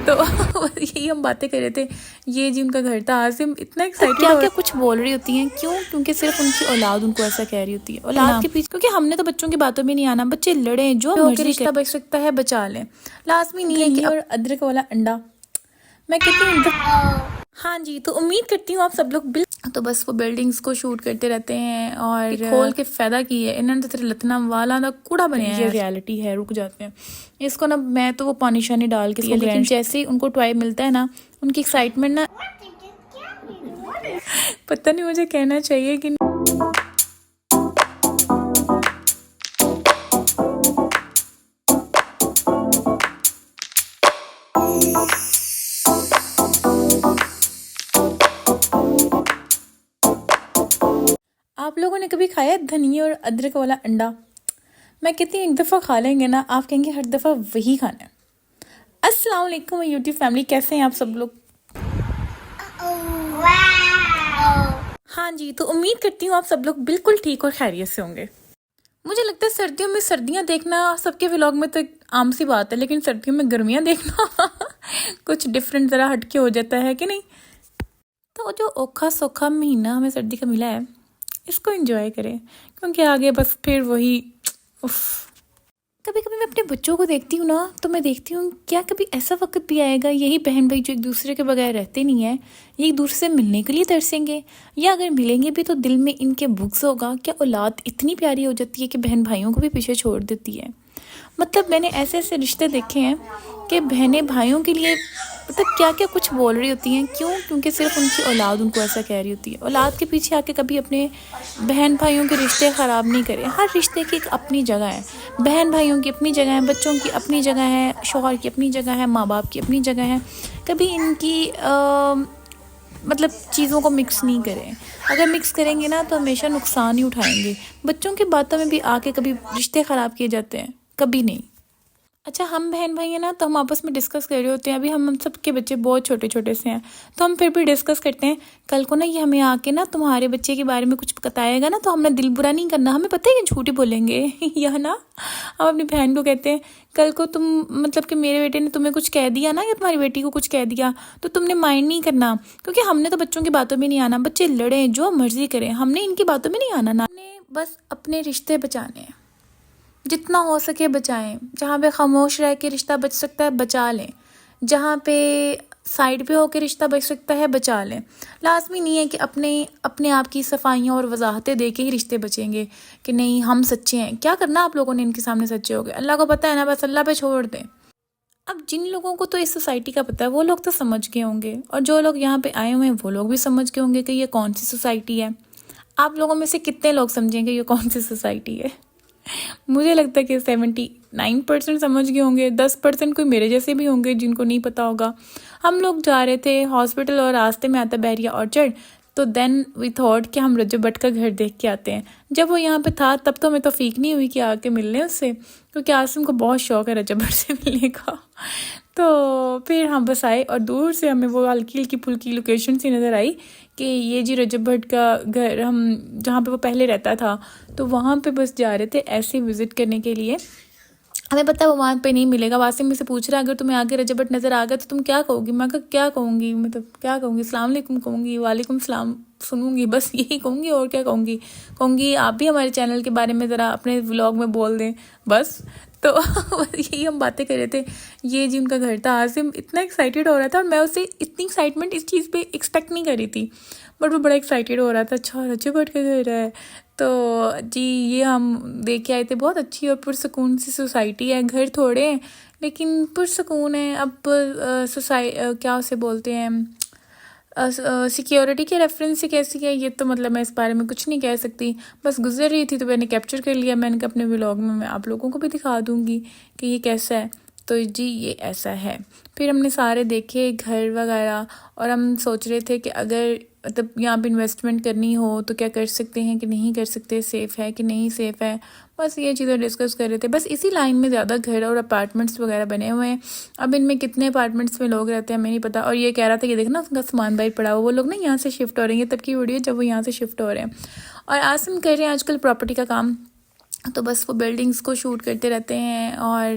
तो यही हम बातें कर रहे थे। ये जी उनका घर था। आसिम इतना एक्साइटेड क्या क्या कुछ बोल रही होती हैं, क्यों? क्योंकि सिर्फ उनकी औलाद उनको ऐसा कह रही होती है। औलाद के पीछे, क्योंकि हमने तो बच्चों की बातों में नहीं आना, बच्चे लड़े जो मर्जी रिश्ता बच सकता है बचा लें, लाजमी नहीं है कि और अदरक वाला अंडा। मैं कहती हूँ हाँ जी। तो उम्मीद करती हूँ आप सब लोग तो बस वो बिल्डिंग्स को शूट करते रहते हैं और खोल के फायदा की है इन्होंने। तो तेरे लतना वाला ना कूड़ा बने हैं। ये रियलिटी है, रुक जाते हैं इसको ना। मैं तो वो पानी शानी डाल के, लेकिन जैसे ही उनको टॉय मिलता है ना, उनकी एक्साइटमेंट ना पता नहीं मुझे कहना चाहिए कि आप लोगों ने कभी खाया धनिया और अदरक वाला अंडा? मैं कहती हूँ एक दफ़ा खा लेंगे ना, आप कहेंगे हर दफ़ा वही खाना है। अस्सलाम वालेकुम यूट्यूब फैमिली, कैसे हैं आप सब लोग? हाँ जी। तो उम्मीद करती हूँ आप सब लोग बिल्कुल ठीक और खैरियत से होंगे। मुझे लगता है सर्दियों में सर्दियाँ देखना सबके व्लॉग में तो एक आम सी बात है, लेकिन सर्दियों में गर्मियाँ देखना कुछ डिफरेंट ज़रा हटके हो जाता है कि नहीं। तो जो औखा सौखा महीना हमें सर्दी का मिला है, इसको एंजॉय करें, क्योंकि आगे बस फिर वही उफ। कभी कभी मैं अपने बच्चों को देखती हूँ ना, तो मैं देखती हूँ क्या कभी ऐसा वक्त भी आएगा, यही बहन भाई जो एक दूसरे के बगैर रहते नहीं है, ये एक दूसरे से मिलने के लिए तरसेंगे, या अगर मिलेंगे भी तो दिल में इनके बुग्ज होगा। क्या औलाद इतनी प्यारी हो जाती है कि बहन भाइयों को भी पीछे छोड़ देती है? मतलब मैंने ऐसे ऐसे रिश्ते देखे हैं कि बहनें भाइयों के लिए मतलब क्या क्या कुछ बोल रही होती हैं, क्यों? क्योंकि सिर्फ उनकी औलाद उनको ऐसा कह रही होती है। औलाद के पीछे आके कभी अपने बहन भाइयों के रिश्ते ख़राब नहीं करें। हर रिश्ते की एक अपनी जगह है। बहन भाइयों की अपनी जगह है, बच्चों की अपनी जगह है, शौहर की अपनी जगह है, माँ बाप की अपनी जगह है। कभी इनकी मतलब चीज़ों को मिक्स नहीं करें। अगर मिक्स करेंगे ना तो हमेशा नुकसान ही उठाएंगे। बच्चों की बातों में भी आके कभी रिश्ते ख़राब किए जाते हैं, कभी नहीं। अच्छा, हम बहन भाई हैं ना, तो हम आपस में डिस्कस कर रहे होते हैं। अभी हम सब के बच्चे बहुत छोटे छोटे से हैं, तो हम फिर भी डिस्कस करते हैं कल को ना ये हमें आके ना तुम्हारे बच्चे के बारे में कुछ बताएगा ना, तो हमने दिल बुरा नहीं करना। हमें पता है कि झूठी बोलेंगे या ना। हम अपनी बहन को कहते हैं कल को तुम मतलब कि मेरे बेटे ने तुम्हें कुछ कह दिया ना, या तुम्हारी बेटी को कुछ कह दिया, तो तुमने माइंड नहीं करना, क्योंकि हमने तो बच्चों की बातों में नहीं आना। बच्चे लड़ें जो मर्जी करें, हमने इनकी बातों में नहीं आना ना। हमने बस अपने रिश्ते बचाने हैं, जितना हो सके बचाएं। जहाँ पे खामोश रह के रिश्ता बच सकता है बचा लें, जहाँ पे साइड पे होकर रिश्ता बच सकता है बचा लें। लाजमी नहीं है कि अपने आप की सफाइयाँ और वजाहतें दे के ही रिश्ते बचेंगे कि नहीं हम सच्चे हैं। क्या करना आप लोगों ने इनके सामने सच्चे हो गए? अल्लाह को पता है ना, बस अल्लाह पे छोड़ दें। अब जिन लोगों को तो इस सोसाइटी का पता है वो लोग तो समझ गए होंगे, और जो लोग यहाँ पे आए हुए हैं वो लोग भी समझ गए होंगे कि ये कौन सी सोसाइटी है। आप लोगों में से कितने लोग समझेंगे ये कौन सी सोसाइटी है? मुझे लगता है कि 79% समझ गए होंगे। 10% कोई मेरे जैसे भी होंगे जिनको नहीं पता होगा। हम लोग जा रहे थे हॉस्पिटल और रास्ते में आता बहरिया ऑर्चर्ड, तो देन वी थॉट कि हम रज्जो भट्ट का घर देख के आते हैं। जब वो यहाँ पे था तब तो हमें तौफीक नहीं हुई कि आके मिलने उससे, क्योंकि आसिम को बहुत शौक है रज्जो भट्ट से मिलने का। तो फिर हम बस आए और दूर से हमें वो हल्की हल्की फुल्की लोकेशन सी नज़र आई कि ये जी रजब भट्ट का घर, हम जहाँ पे वो पहले रहता था, तो वहाँ पे बस जा रहे थे ऐसे विज़िट करने के लिए। हमें पता है वो वहाँ पे नहीं मिलेगा। वासिम मुझसे पूछ रहा है अगर तुम्हें आगे रजब भट्ट नज़र आ गया तो तुम क्या कहोगी? मैं क्या कहूँगी, मतलब क्या कहूँगी? अस्सलाम वालेकुम कहूँगी, वालेकुम सलाम सुनूंगी, बस यही कहूँगी। और क्या कहूँगी? कहूँगी आप भी हमारे चैनल के बारे में ज़रा अपने व्लॉग में बोल दें, बस। तो यही हम बातें कर रहे थे। ये जी उनका घर था। आसिम इतना एक्साइटेड हो रहा था और मैं उससे इतनी एक्साइटमेंट इस चीज़ पे एक्सपेक्ट नहीं कर रही थी, बट वो बड़ा एक्साइटेड हो रहा था। अच्छा रजब भट्ट का घर है, तो जी ये हम देख के आए थे। बहुत अच्छी और पुरसकून सी सोसाइटी है। घर थोड़े हैं लेकिन पुरसकून है। अब क्या उसे बोलते हैं, सिक्योरिटी के रेफरेंस से कैसी है ये तो मतलब मैं इस बारे में कुछ नहीं कह सकती। बस गुजर रही थी तो मैंने कैप्चर कर लिया। मैंने कहा अपने व्लॉग में मैं आप लोगों को भी दिखा दूँगी कि ये कैसा है। तो जी ये ऐसा है। फिर हमने सारे देखे घर वगैरह, और हम सोच रहे थे कि अगर मतलब यहाँ पे इन्वेस्टमेंट करनी हो तो क्या कर सकते हैं कि नहीं कर सकते, सेफ़ है कि नहीं सेफ़ है। बस ये चीज़ें डिस्कस कर रहे थे। बस इसी लाइन में ज़्यादा घर और अपार्टमेंट्स वगैरह बने हुए हैं। अब इनमें कितने अपार्टमेंट्स में लोग रहते हैं हमें नहीं पता। और ये कह रहा था कि देखना उसका सामान बाहर पड़ा हुआ, वो लोग ना यहाँ से शिफ्ट हो रहे हैं। तब की वीडियो जब वो यहाँ से शिफ्ट हो रहे हैं। और आसिम कर रहे हैं आजकल प्रॉपर्टी का काम। तो बस वो बिल्डिंग्स को शूट करते रहते हैं और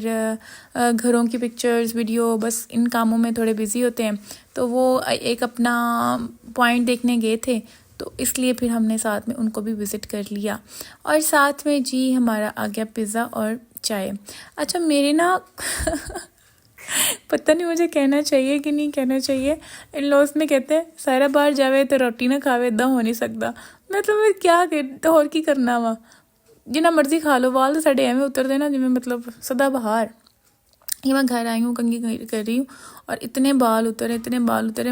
घरों की पिक्चर्स वीडियो, बस इन कामों में थोड़े बिजी होते हैं। तो वो एक अपना पॉइंट देखने गए थे, तो इसलिए फिर हमने साथ में उनको भी विज़िट कर लिया। और साथ में जी हमारा आ गया पिज़्ज़ा और चाय। अच्छा मेरे ना पता नहीं मुझे कहना चाहिए कि नहीं कहना चाहिए, इन लॉज में कहते हैं सारा बाहर जावे तो रोटी ना खावे, इदा हो नहीं सकता। मैं क्या कर और की करना वा, जिन्ना मर्जी खा लो। वाल तो साढ़े एवें उतरते ना जिमें मतलब सदा बहार। ये मैं घर आई हूँ, कंघी कर रही हूँ और इतने बाल उतरे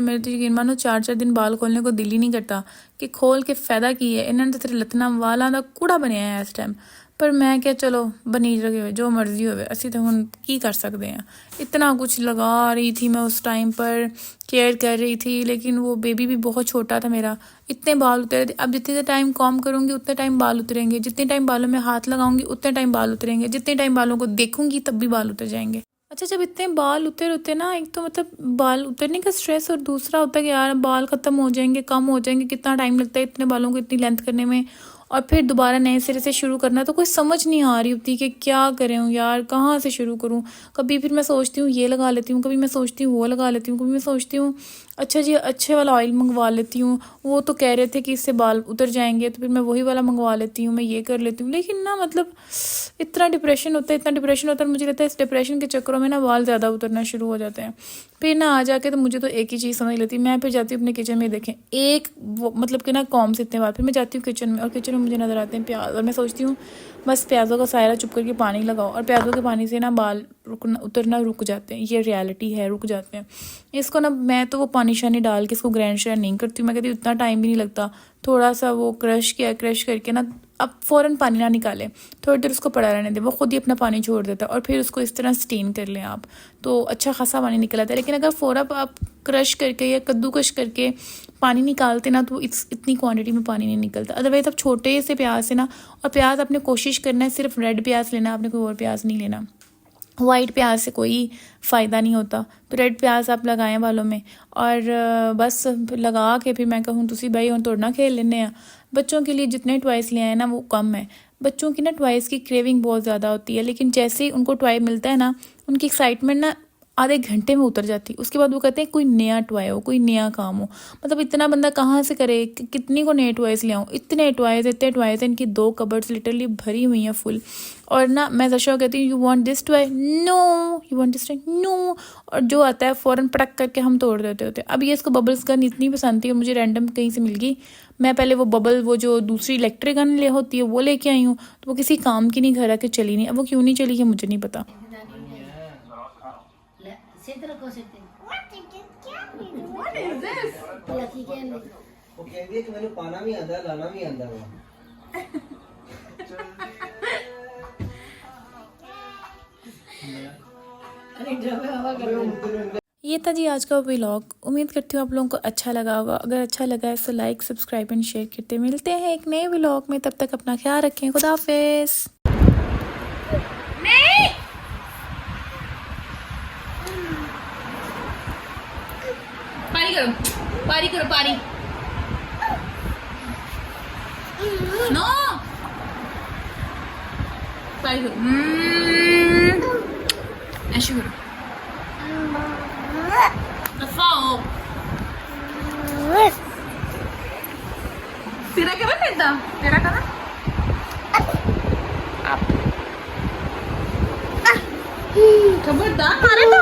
मेरे तो यकीन मानो 4-4 दिन बाल खोलने को दिल ही नहीं करता कि खोल के फायदा की है। इन्होंने तो तेरे लतना वालों का कूड़ा बनया है इस टाइम। पर मैं क्या चलो बनी रहे जो मर्जी होवे, असी तो हुण की कर सकते हैं। इतना कुछ लगा रही थी मैं उस टाइम पर, केयर कर रही थी, लेकिन वो बेबी भी बहुत छोटा था मेरा, इतने बाल उतरे थे। अब जितने टाइम कॉम करूँगी उतने टाइम बाल उतरेंगे, जितने टाइम बालों में हाथ लगाऊंगी उतने टाइम बाल उतरेंगे, जितने टाइम बालों को देखूंगी तब भी बाल उतर जाएंगे। अच्छा जब इतने बाल उतरते ना, एक तो मतलब बाल उतरने का स्ट्रेस, और दूसरा होता है कि यार बाल ख़त्म हो जाएंगे, कम हो जाएंगे, कितना टाइम लगता है इतने बालों को इतनी लेंथ करने में, और फिर दोबारा नए सिरे से शुरू करना। तो कोई समझ नहीं आ रही होती कि क्या करें यार, कहाँ से शुरू करूँ। कभी फिर मैं सोचती हूँ ये लगा लेती हूँ, कभी मैं सोचती हूँ वो लगा लेती हूँ, कभी मैं सोचती हूँ अच्छा जी अच्छे वाला ऑयल मंगवा लेती हूँ, वो तो कह रहे थे कि इससे बाल उतर जाएंगे, तो फिर मैं वही वाला मंगवा लेती हूँ, मैं ये कर लेती हूँ। लेकिन ना मतलब इतना डिप्रेशन होता है, मुझे लगता है इस डिप्रेशन के चक्करों में ना बाल ज़्यादा उतरना शुरू हो जाते हैं। फिर ना आ जाके तो मुझे तो एक ही चीज़ समझ लेती, मैं फिर जाती हूँ अपने किचन में, देखें एक वो मतलब कि ना कॉम से इतने बाद फिर मैं जाती हूँ किचन में, और किचन में मुझे नज़र आते हैं प्याज, और मैं सोचती हूँ बस प्याज़ों का सायरा चुप करके पानी लगाओ, और प्याज़ों के पानी से ना बाल उतरना रुक जाते हैं। ये रियलिटी है, रुक जाते हैं। इसको ना मैं तो वो पानी शानी डाल के इसको ग्राइंड श्राइंड नहीं करती हूँ, मैं कहती हूँ इतना टाइम भी नहीं लगता, थोड़ा सा वो क्रश करके ना, अब फ़ौरन पानी ना निकालें, थोड़ी देर उसको पड़ा रहने दें, वो खुद ही अपना पानी छोड़ देता है, और फिर उसको इस तरह स्टीन कर लें आप, तो अच्छा खासा पानी निकल आता है। लेकिन अगर फ़ौरन आप क्रश करके या कद्दूकश करके पानी निकालते ना, तो इतनी क्वांटिटी में पानी नहीं निकलता। अदरवाइज़ आप छोटे से प्याज से ना, और प्याज आपने कोशिश करना है सिर्फ रेड प्याज लेना, आपने कोई और प्याज नहीं लेना, वाइट प्याज से कोई फ़ायदा नहीं होता। तो रेड प्याज आप लगाएं बालों में, और बस लगा के फिर मैं कहूँ तुसी भाई हम तोड़ना खेल लेने हैं। बच्चों के लिए जितने टॉयज़ ले आए ना वो कम है। बच्चों की ना टॉयज़ की क्रेविंग बहुत ज़्यादा होती है, लेकिन जैसे ही उनको टॉय मिलता है ना, उनकी एक्साइटमेंट ना आधे घंटे में उतर जाती। उसके बाद वो कहते हैं कोई नया टॉय हो, कोई नया काम हो। मतलब इतना बंदा कहाँ से करे, कितनी को नए टॉयज़ ले आऊँ। इतने टॉयज़ इनकी 2 कबर्ड्स लिटरली भरी हुई हैं फुल। और ना मैं जशा कहती हूँ you want this toy, no, you want this toy, no, और जो आता है फ़ौरन पटक करके हम तोड़ देते होते। अब ये इसको बबल्स गन इतनी पसंद थी और मुझे रैंडम कहीं से मिल गई। मैं पहले वो जो दूसरी इलेक्ट्रिक गन ले होती है वो लेके आई हूँ, तो वो किसी काम की नहीं, घर आके चली नहीं। अब वो क्यों नहीं चली है मुझे नहीं पता। What is this? वो कहती है कि मैंने पाना भी आंदा लाना भी आंदा वा। ये था जी आज का व्लॉग। उम्मीद करती हूँ आप लोगों को अच्छा लगा होगा। अगर अच्छा लगा है तो लाइक सब्सक्राइब एंड शेयर करते। मिलते हैं एक नए व्लॉग में, तब तक अपना ख्याल रखें। खुदा हाफिज़। पारी करो पारी। नो पारी करो, ऐसे करो। दफाओ तेरा क्या बनता, तेरा करा खबरदार मारे तो